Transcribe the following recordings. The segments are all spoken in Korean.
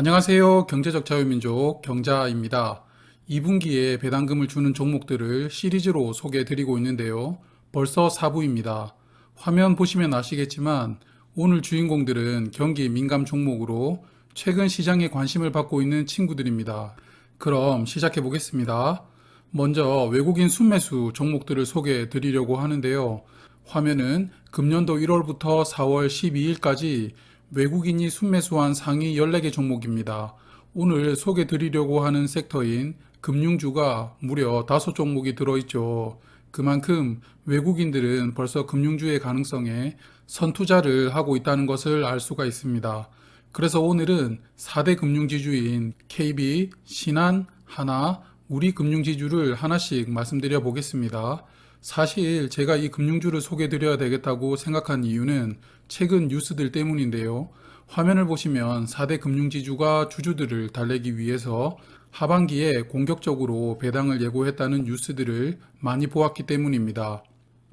안녕하세요. 경제적 자유민족 경자입니다. 2분기에 배당금을 주는 종목들을 시리즈로 소개해 드리고 있는데요. 벌써 4부입니다. 화면 보시면 아시겠지만 오늘 주인공들은 경기 민감 종목으로 최근 시장에 관심을 받고 있는 친구들입니다. 그럼 시작해 보겠습니다. 먼저 외국인 순매수 종목들을 소개해 드리려고 하는데요. 화면은 금년도 1월부터 4월 12일까지 외국인이 순매수한 상위 14개 종목입니다. 오늘 소개 드리려고 하는 섹터인 금융주가 무려 5종목이 들어있죠. 그만큼 외국인들은 벌써 금융주의 가능성에 선투자를 하고 있다는 것을 알 수가 있습니다. 그래서 오늘은 4대 금융지주인 KB, 신한, 하나, 우리금융지주를 하나씩 말씀드려 보겠습니다. 사실 제가 이 금융주를 소개해 드려야 되겠다고 생각한 이유는 최근 뉴스들 때문인데요. 화면을 보시면 4대 금융지주가 주주들을 달래기 위해서 하반기에 공격적으로 배당을 예고했다는 뉴스들을 많이 보았기 때문입니다.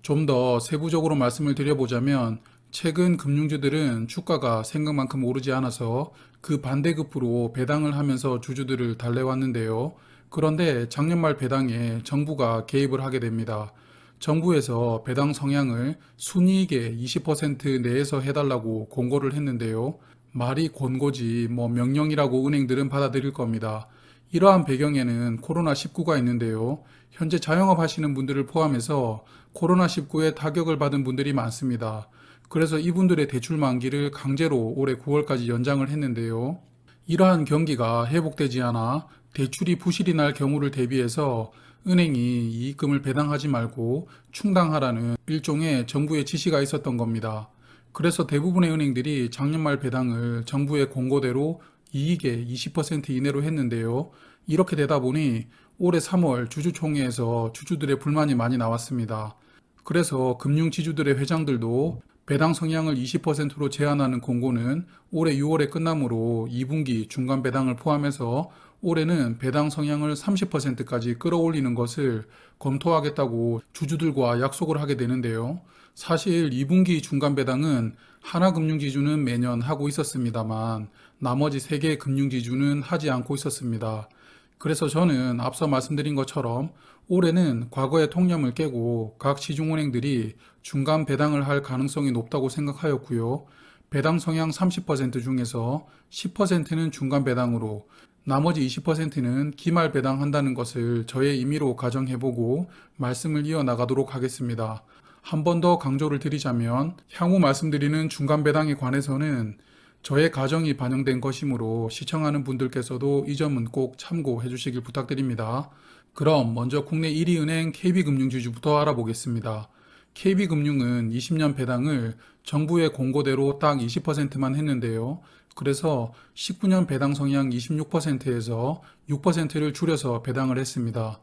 좀 더 세부적으로 말씀을 드려보자면 최근 금융주들은 주가가 생각만큼 오르지 않아서 그 반대급부로 배당을 하면서 주주들을 달래왔는데요. 그런데 작년 말 배당에 정부가 개입을 하게 됩니다. 정부에서 배당 성향을 순이익의 20% 내에서 해달라고 권고를 했는데요. 말이 권고지 명령이라고 은행들은 받아들일 겁니다. 이러한 배경에는 코로나19가 있는데요. 현재 자영업 하시는 분들을 포함해서 코로나19에 타격을 받은 분들이 많습니다. 그래서 이분들의 대출 만기를 강제로 올해 9월까지 연장을 했는데요. 이러한 경기가 회복되지 않아 대출이 부실이 날 경우를 대비해서 은행이 이익금을 배당하지 말고 충당하라는 일종의 정부의 지시가 있었던 겁니다. 그래서 대부분의 은행들이 작년 말 배당을 정부의 공고대로 이익의 20% 이내로 했는데요. 이렇게 되다 보니 올해 3월 주주총회에서 주주들의 불만이 많이 나왔습니다. 그래서 금융지주들의 회장들도 배당 성향을 20%로 제한하는 공고는 올해 6월에 끝나므로 2분기 중간 배당을 포함해서 올해는 배당 성향을 30%까지 끌어올리는 것을 검토하겠다고 주주들과 약속을 하게 되는데요. 사실 2분기 중간 배당은 하나금융지주는 매년 하고 있었습니다만 나머지 3개 금융지주는 하지 않고 있었습니다. 그래서 저는 앞서 말씀드린 것처럼 올해는 과거의 통념을 깨고 각 시중은행들이 중간 배당을 할 가능성이 높다고 생각하였고요. 배당 성향 30% 중에서 10%는 중간 배당으로 나머지 20%는 기말 배당한다는 것을 저의 임의로 가정해보고 말씀을 이어나가도록 하겠습니다. 한 번 더 강조를 드리자면 향후 말씀드리는 중간 배당에 관해서는 저의 가정이 반영된 것이므로 시청하는 분들께서도 이 점은 꼭 참고해 주시길 부탁드립니다. 그럼 먼저 국내 1위 은행 KB금융지주부터 알아보겠습니다. KB금융은 20년 배당을 정부의 공고대로 딱 20%만 했는데요. 그래서 19년 배당 성향 26%에서 6%를 줄여서 배당을 했습니다.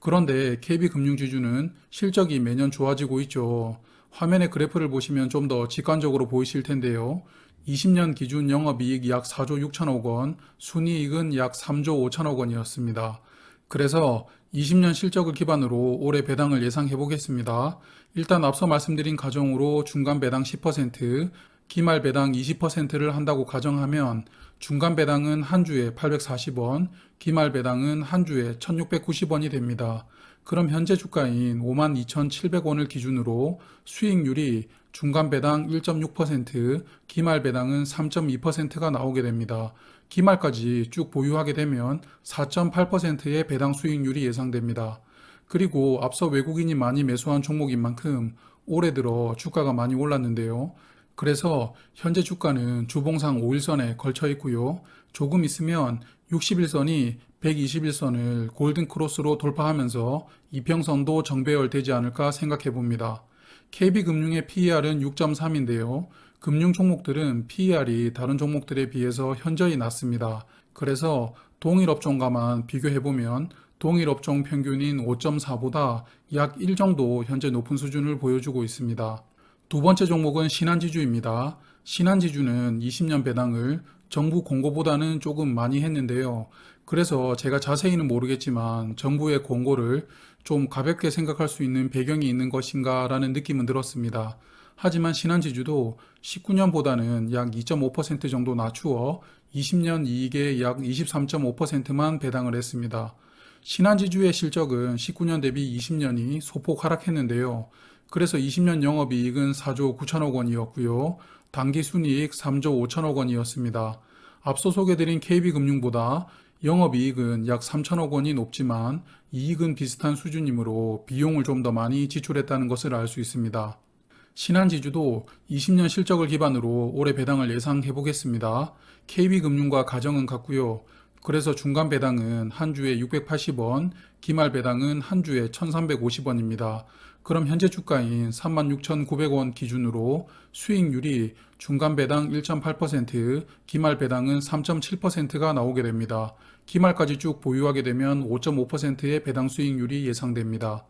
그런데 KB금융지주는 실적이 매년 좋아지고 있죠. 화면의 그래프를 보시면 좀 더 직관적으로 보이실 텐데요. 20년 기준 영업이익 약 4조 6천억 원, 순이익은 약 3조 5천억 원이었습니다. 그래서 20년 실적을 기반으로 올해 배당을 예상해 보겠습니다. 일단 앞서 말씀드린 가정으로 중간 배당 10%, 기말 배당 20%를 한다고 가정하면 중간 배당은 한 주에 840원, 기말 배당은 한 주에 1690원이 됩니다. 그럼 현재 주가인 52,700원을 기준으로 수익률이 중간 배당 1.6%, 기말 배당은 3.2%가 나오게 됩니다. 기말까지 쭉 보유하게 되면 4.8%의 배당 수익률이 예상됩니다. 그리고 앞서 외국인이 많이 매수한 종목인 만큼 올해 들어 주가가 많이 올랐는데요. 그래서 현재 주가는 주봉상 5일선에 걸쳐 있고요. 조금 있으면 60일선이 121선을 골든크로스로 돌파하면서 이평선도 정배열되지 않을까 생각해 봅니다. KB금융의 PER은 6.3인데요. 금융 종목들은 PER이 다른 종목들에 비해서 현저히 낮습니다. 그래서 동일 업종과만 비교해보면 동일 업종 평균인 5.4보다 약 1 정도 현재 높은 수준을 보여주고 있습니다. 두 번째 종목은 신한지주입니다. 신한지주는 20년 배당을 정부 공고보다는 조금 많이 했는데요. 그래서 제가 자세히는 모르겠지만 정부의 공고를 좀 가볍게 생각할 수 있는 배경이 있는 것인가라는 느낌은 들었습니다. 하지만 신한지주도 19년보다는 약 2.5% 정도 낮추어 20년 이익의 약 23.5%만 배당을 했습니다. 신한지주의 실적은 19년 대비 20년이 소폭 하락했는데요. 그래서 20년 영업이익은 4조 9천억 원이었고요. 당기순이익 3조 5천억 원이었습니다. 앞서 소개드린 KB금융보다 영업이익은 약 3천억 원이 높지만 이익은 비슷한 수준이므로 비용을 좀 더 많이 지출했다는 것을 알 수 있습니다. 신한지주도 20년 실적을 기반으로 올해 배당을 예상해 보겠습니다. KB금융과 가정은 같고요. 그래서 중간 배당은 한 주에 680원, 기말 배당은 한 주에 1350원입니다. 그럼 현재 주가인 36,900원 기준으로 수익률이 중간 배당 1.8%, 기말 배당은 3.7%가 나오게 됩니다. 기말까지 쭉 보유하게 되면 5.5%의 배당 수익률이 예상됩니다.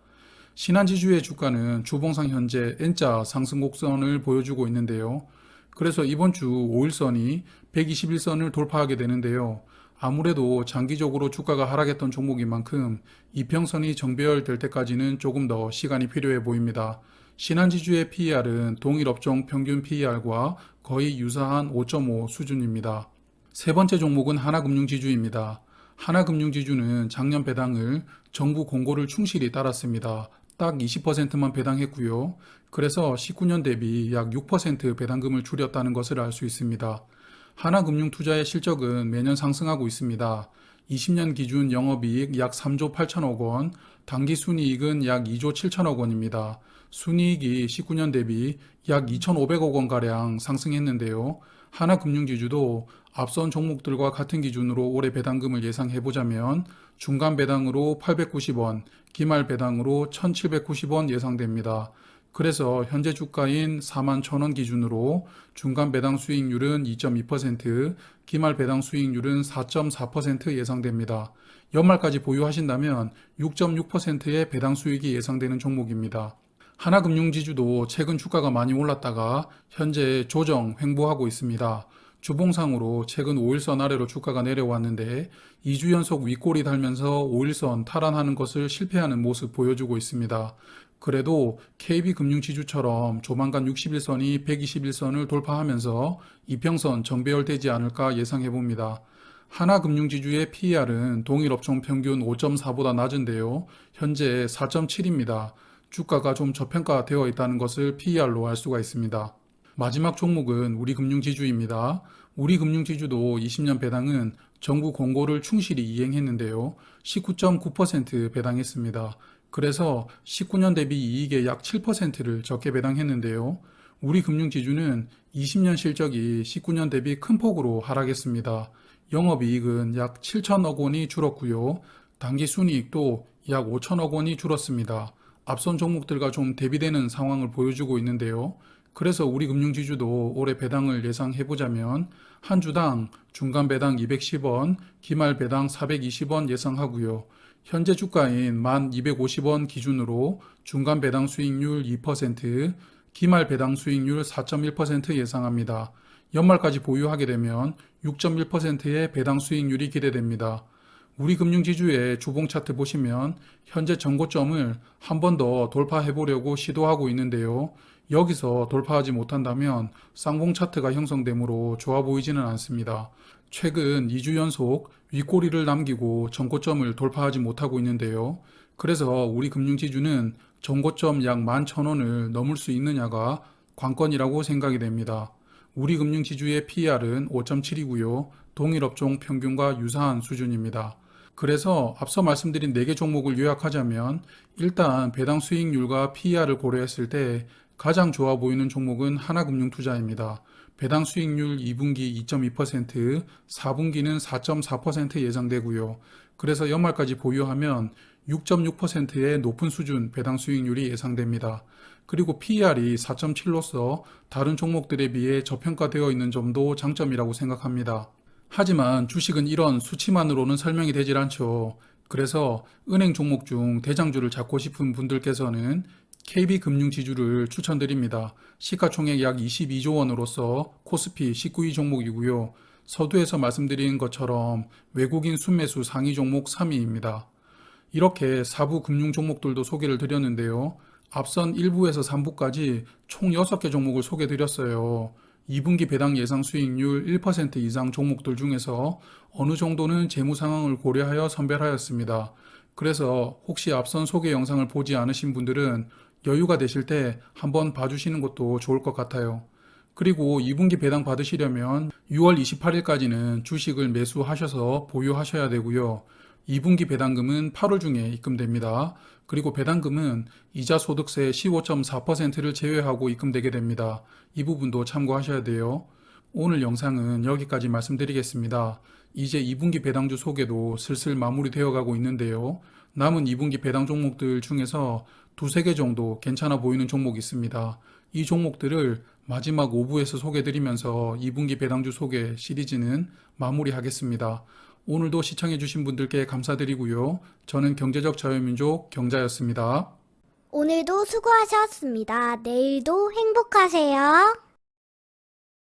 신한지주의 주가는 주봉상 현재 N자 상승 곡선을 보여주고 있는데요. 그래서 이번 주 5일선이 121선을 돌파하게 되는데요. 아무래도 장기적으로 주가가 하락했던 종목인 만큼 이평선이 정배열될 때까지는 조금 더 시간이 필요해 보입니다. 신한지주의 PER은 동일 업종 평균 PER과 거의 유사한 5.5 수준입니다. 세 번째 종목은 하나금융지주입니다. 하나금융지주는 작년 배당을 정부 공고를 충실히 따랐습니다. 딱 20%만 배당했고요. 그래서 19년 대비 약 6% 배당금을 줄였다는 것을 알 수 있습니다. 하나금융투자의 실적은 매년 상승하고 있습니다. 20년 기준 영업이익 약 3조 8천억 원, 당기순이익은 약 2조 7천억 원입니다. 순이익이 19년 대비 약 2,500억 원가량 상승했는데요. 하나금융지주도 앞선 종목들과 같은 기준으로 올해 배당금을 예상해보자면 중간 배당으로 890원, 기말 배당으로 1,790원 예상됩니다. 그래서 현재 주가인 41,000원 기준으로 중간 배당 수익률은 2.2%, 기말 배당 수익률은 4.4% 예상됩니다. 연말까지 보유하신다면 6.6%의 배당 수익이 예상되는 종목입니다. 하나금융지주도 최근 주가가 많이 올랐다가 현재 조정 횡보하고 있습니다. 주봉상으로 최근 5일선 아래로 주가가 내려왔는데 2주 연속 윗골이 달면서 5일선 탈환하는 것을 실패하는 모습 보여주고 있습니다. 그래도 KB금융지주처럼 조만간 60일선이 121선을 돌파하면서 이평선 정배열되지 않을까 예상해 봅니다. 하나금융지주의 PER은 동일 업종 평균 5.4보다 낮은데요. 현재 4.7입니다. 주가가 좀 저평가되어 있다는 것을 PER로 알 수가 있습니다. 마지막 종목은 우리금융지주입니다. 우리금융지주도 20년 배당은 정부 공고를 충실히 이행했는데요. 19.9% 배당했습니다. 그래서 19년 대비 이익의 약 7%를 적게 배당했는데요. 우리금융지주는 20년 실적이 19년 대비 큰 폭으로 하락했습니다. 영업이익은 약 7천억 원이 줄었고요. 당기순이익도 약 5천억 원이 줄었습니다. 앞선 종목들과 좀 대비되는 상황을 보여주고 있는데요. 그래서 우리금융지주도 올해 배당을 예상해보자면 한 주당 중간 배당 210원, 기말 배당 420원 예상하고요. 현재 주가인 1,250원 기준으로 중간 배당 수익률 2%, 기말 배당 수익률 4.1% 예상합니다. 연말까지 보유하게 되면 6.1%의 배당 수익률이 기대됩니다. 우리금융지주의 주봉 차트 보시면 현재 전고점을 한 번 더 돌파해 보려고 시도하고 있는데요. 여기서 돌파하지 못한다면 쌍봉 차트가 형성되므로 좋아 보이지는 않습니다. 최근 2주 연속 윗꼬리를 남기고 전고점을 돌파하지 못하고 있는데요. 그래서 우리금융지주는 전고점 약 11,000원을 넘을 수 있느냐가 관건이라고 생각이 됩니다. 우리금융지주의 PER은 5.7이고요. 동일 업종 평균과 유사한 수준입니다. 그래서 앞서 말씀드린 4개 종목을 요약하자면 일단 배당 수익률과 PER을 고려했을 때 가장 좋아 보이는 종목은 하나금융투자입니다. 배당 수익률 2분기 2.2%, 4분기는 4.4% 예상되고요. 그래서 연말까지 보유하면 6.6%의 높은 수준 배당 수익률이 예상됩니다. 그리고 PER이 4.7로서 다른 종목들에 비해 저평가되어 있는 점도 장점이라고 생각합니다. 하지만 주식은 이런 수치만으로는 설명이 되질 않죠. 그래서 은행 종목 중 대장주를 잡고 싶은 분들께서는 KB금융지주를 추천드립니다. 시가총액 약 22조 원으로서 코스피 19위 종목이고요. 서두에서 말씀드린 것처럼 외국인 순매수 상위 종목 3위입니다. 이렇게 4부 금융 종목들도 소개를 드렸는데요. 앞선 1부에서 3부까지 총 6개 종목을 소개드렸어요. 2분기 배당 예상 수익률 1% 이상 종목들 중에서 어느 정도는 재무 상황을 고려하여 선별하였습니다. 그래서 혹시 앞선 소개 영상을 보지 않으신 분들은 여유가 되실 때 한번 봐주시는 것도 좋을 것 같아요. 그리고 2분기 배당 받으시려면 6월 28일까지는 주식을 매수하셔서 보유하셔야 되고요. 2분기 배당금은 8월 중에 입금됩니다. 그리고 배당금은 이자 소득세 15.4%를 제외하고 입금되게 됩니다. 이 부분도 참고하셔야 돼요. 오늘 영상은 여기까지 말씀드리겠습니다. 이제 2분기 배당주 소개도 슬슬 마무리되어 가고 있는데요. 남은 2분기 배당 종목들 중에서 두세 개 정도 괜찮아 보이는 종목이 있습니다. 이 종목들을 마지막 5부에서 소개드리면서 2분기 배당주 소개 시리즈는 마무리하겠습니다. 오늘도 시청해주신 분들께 감사드리고요. 저는 경제적 자유민족 경자였습니다. 오늘도 수고하셨습니다. 내일도 행복하세요.